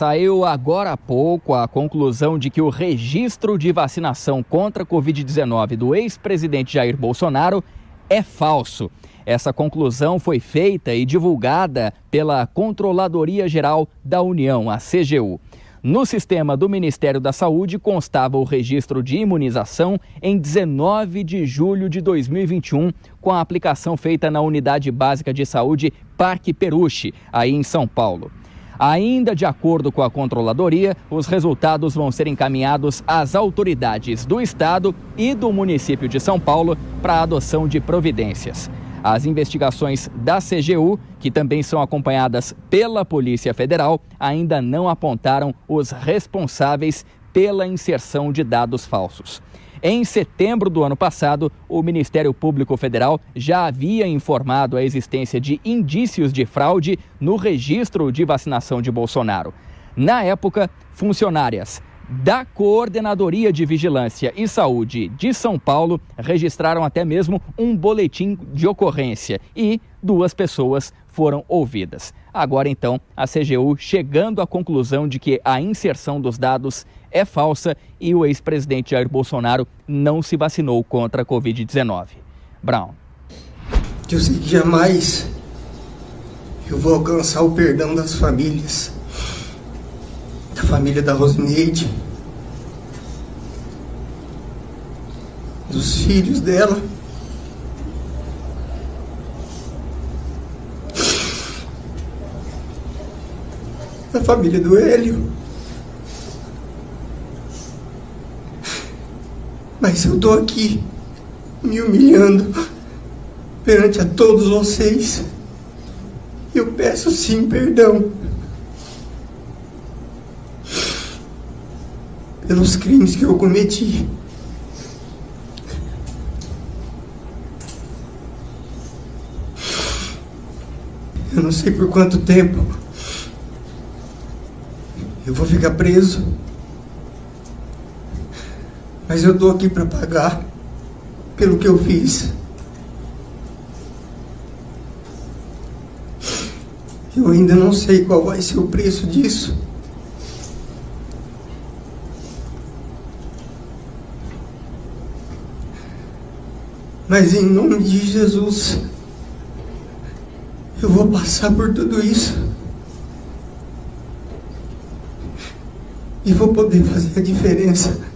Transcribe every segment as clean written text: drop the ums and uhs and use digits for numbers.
Saiu agora há pouco a conclusão de que o registro de vacinação contra a Covid-19 do ex-presidente Jair Bolsonaro é falso. Essa conclusão foi feita e divulgada pela Controladoria Geral da União, a CGU. No sistema do Ministério da Saúde constava o registro de imunização em 19 de julho de 2021, com a aplicação feita na Unidade Básica de Saúde Parque Peruche, aí em São Paulo. Ainda de acordo com a Controladoria, os resultados vão ser encaminhados às autoridades do Estado e do município de São Paulo para a adoção de providências. As investigações da CGU, que também são acompanhadas pela Polícia Federal, ainda não apontaram os responsáveis pela inserção de dados falsos. Em setembro do ano passado, o Ministério Público Federal já havia informado a existência de indícios de fraude no registro de vacinação de Bolsonaro. Na época, funcionárias da Coordenadoria de Vigilância e Saúde de São Paulo registraram até mesmo um boletim de ocorrência e 2 pessoas foram ouvidas. Agora, então, a CGU chegando à conclusão de que a inserção dos dados é falsa e o ex-presidente Jair Bolsonaro não se vacinou contra a Covid-19. Brown. Eu sei que jamais eu vou alcançar o perdão das famílias. Da família da Rosineide, dos filhos dela, da família do Hélio. Mas eu tô aqui me humilhando perante a todos vocês. Eu peço sim perdão pelos crimes que eu cometi. Eu não sei por quanto tempo eu vou ficar preso, mas eu tô aqui para pagar pelo que eu fiz. Eu ainda não sei qual vai ser o preço disso. Mas em nome de Jesus, eu vou passar por tudo isso e vou poder fazer a diferença.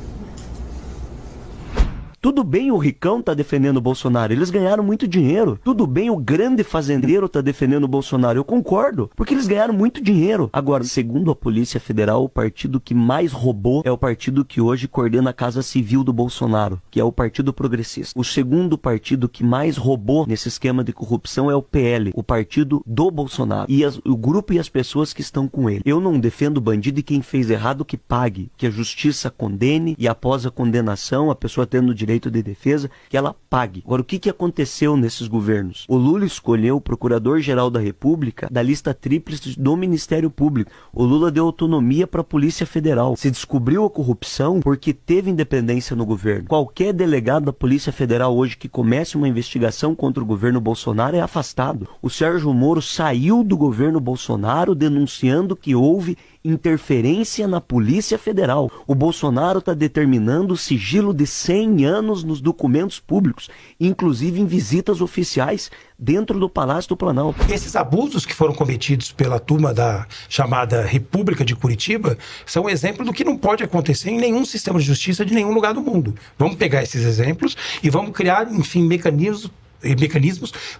Tudo bem o ricão tá defendendo o Bolsonaro, eles ganharam muito dinheiro. Tudo bem o grande fazendeiro tá defendendo o Bolsonaro, eu concordo, porque eles ganharam muito dinheiro. Agora, segundo a Polícia Federal, o partido que mais roubou é o partido que hoje coordena a Casa Civil do Bolsonaro, que é o Partido Progressista. O segundo partido que mais roubou nesse esquema de corrupção é o PL, o partido do Bolsonaro. E o grupo e as pessoas que estão com ele. Eu não defendo bandido e quem fez errado que pague, que a justiça condene e após a condenação, a pessoa tendo o direito de defesa, que ela pague. Agora, o que aconteceu nesses governos? O Lula escolheu o Procurador-Geral da República da lista tríplice do Ministério Público. O Lula deu autonomia para a Polícia Federal. Se descobriu a corrupção porque teve independência no governo. Qualquer delegado da Polícia Federal hoje que comece uma investigação contra o governo Bolsonaro é afastado. O Sérgio Moro saiu do governo Bolsonaro denunciando que houve interferência na Polícia Federal. O Bolsonaro está determinando o sigilo de 100 anos nos documentos públicos, inclusive em visitas oficiais dentro do Palácio do Planalto. Esses abusos que foram cometidos pela turma da chamada República de Curitiba são um exemplo do que não pode acontecer em nenhum sistema de justiça de nenhum lugar do mundo. Vamos pegar esses exemplos e vamos criar, enfim, mecanismos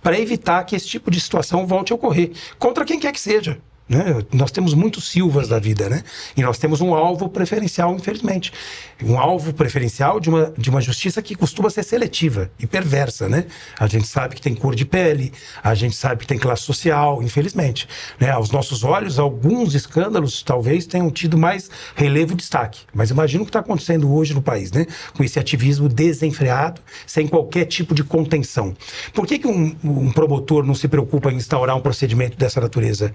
para evitar que esse tipo de situação volte a ocorrer contra quem quer que seja. Né? Nós temos muitos Silvas da vida, né? E nós temos um alvo preferencial, infelizmente. Um alvo preferencial de uma justiça que costuma ser seletiva e perversa, né? A gente sabe que tem cor de pele, a gente sabe que tem classe social, infelizmente. Né? Aos nossos olhos, alguns escândalos talvez tenham tido mais relevo e destaque. Mas imagina o que está acontecendo hoje no país, né? Com esse ativismo desenfreado, sem qualquer tipo de contenção. Por que um promotor não se preocupa em instaurar um procedimento dessa natureza?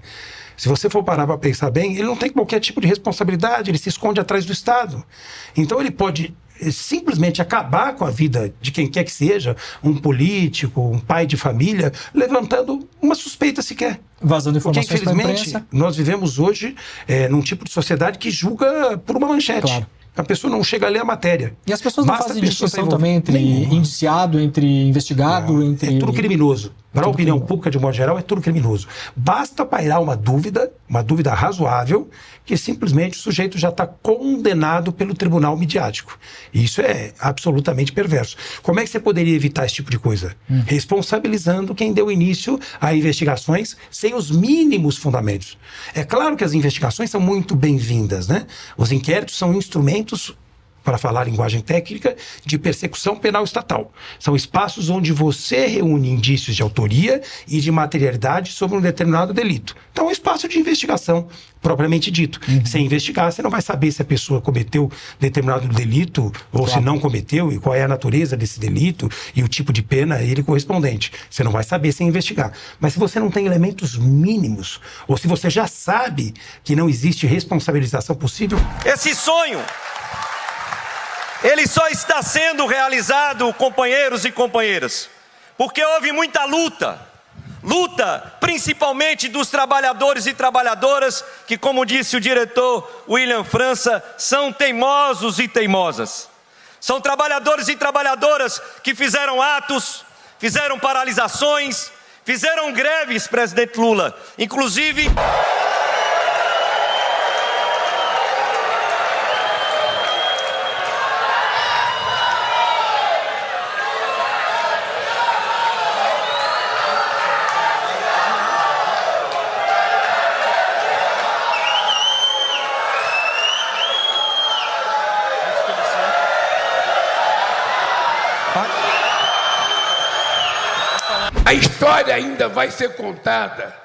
Se você for parar para pensar bem, ele não tem qualquer tipo de responsabilidade, ele se esconde atrás do Estado. Então ele pode simplesmente acabar com a vida de quem quer que seja, um político, um pai de família, levantando uma suspeita sequer. Vazando Porque, informações para a infelizmente, imprensa. nós vivemos hoje num tipo de sociedade que julga por uma manchete. Claro. A pessoa não chega a ler a matéria. E as pessoas não Basta fazem a pessoa distinção estar também entre Nenhuma. indiciado, entre investigado, entre... É tudo criminoso. Para a Tudo opinião criminoso. pública, de modo geral, é tudo criminoso. Basta pairar uma dúvida razoável, que simplesmente o sujeito já está condenado pelo tribunal midiático. Isso é absolutamente perverso. Como é que você poderia evitar esse tipo de coisa? Responsabilizando quem deu início a investigações sem os mínimos fundamentos. É claro que as investigações são muito bem-vindas, né? Os inquéritos são instrumentos, para falar linguagem técnica, de persecução penal estatal. São espaços onde você reúne indícios de autoria e de materialidade sobre um determinado delito. Então, é um espaço de investigação, propriamente dito. Sem investigar, você não vai saber se a pessoa cometeu determinado delito ou se não cometeu, e qual é a natureza desse delito e o tipo de pena a ele correspondente. Você não vai saber sem investigar. Mas se você não tem elementos mínimos, ou se você já sabe que não existe responsabilização possível... Esse sonho, ele só está sendo realizado, companheiros e companheiras, porque houve muita luta principalmente dos trabalhadores e trabalhadoras que, como disse o diretor William França, são teimosos e teimosas. São trabalhadores e trabalhadoras que fizeram atos, fizeram paralisações, fizeram greves, presidente Lula, inclusive... A história ainda vai ser contada,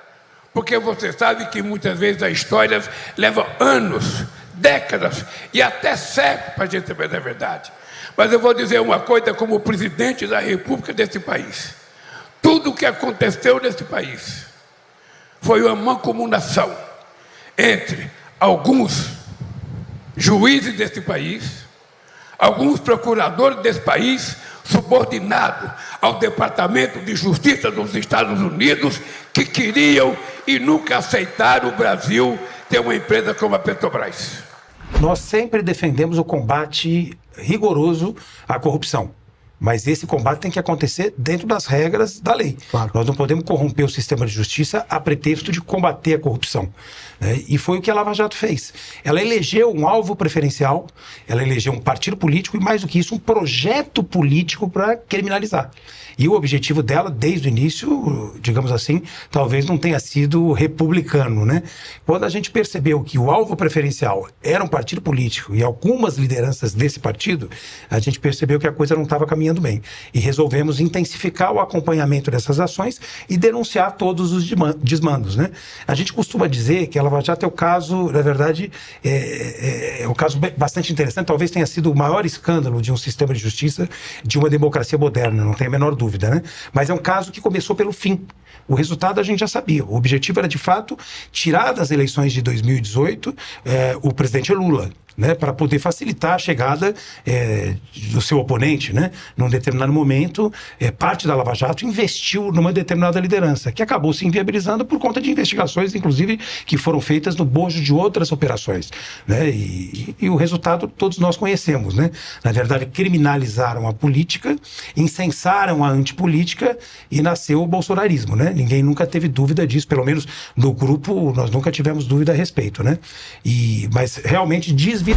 porque você sabe que muitas vezes as histórias levam anos, décadas e até séculos para a gente saber da verdade. Mas eu vou dizer uma coisa como presidente da República desse país. Tudo o que aconteceu nesse país foi uma mancomunação entre alguns juízes desse país, alguns procuradores desse país, subordinado ao Departamento de Justiça dos Estados Unidos, que queriam e nunca aceitaram o Brasil ter uma empresa como a Petrobras. Nós sempre defendemos o combate rigoroso à corrupção. Mas esse combate tem que acontecer dentro das regras da lei. Claro. Nós não podemos corromper o sistema de justiça a pretexto de combater a corrupção, né? E foi o que a Lava Jato fez. Ela elegeu um alvo preferencial, ela elegeu um partido político e, mais do que isso, um projeto político para criminalizar. E o objetivo dela, desde o início, digamos assim, talvez não tenha sido republicano, né? Quando a gente percebeu que o alvo preferencial era um partido político e algumas lideranças desse partido, a gente percebeu que a coisa não estava caminhando bem. E resolvemos intensificar o acompanhamento dessas ações e denunciar todos os desmandos, né? A gente costuma dizer que a Lava Jato é o caso, na verdade, é um caso bastante interessante, talvez tenha sido o maior escândalo de um sistema de justiça de uma democracia moderna, não tem a menor dúvida, né? Mas é um caso que começou pelo fim. O resultado a gente já sabia. O objetivo era, de fato, tirar das eleições de 2018 o presidente Lula, né, para poder facilitar a chegada do seu oponente, né? Num determinado momento, parte da Lava Jato investiu numa determinada liderança, que acabou se inviabilizando por conta de investigações, inclusive, que foram feitas no bojo de outras operações, né? E o resultado todos nós conhecemos, né? Na verdade, criminalizaram a política, incensaram a antipolítica e nasceu o bolsonarismo, né? Ninguém nunca teve dúvida disso, pelo menos no grupo nós nunca tivemos dúvida a respeito, né? Mas realmente desvirtuou.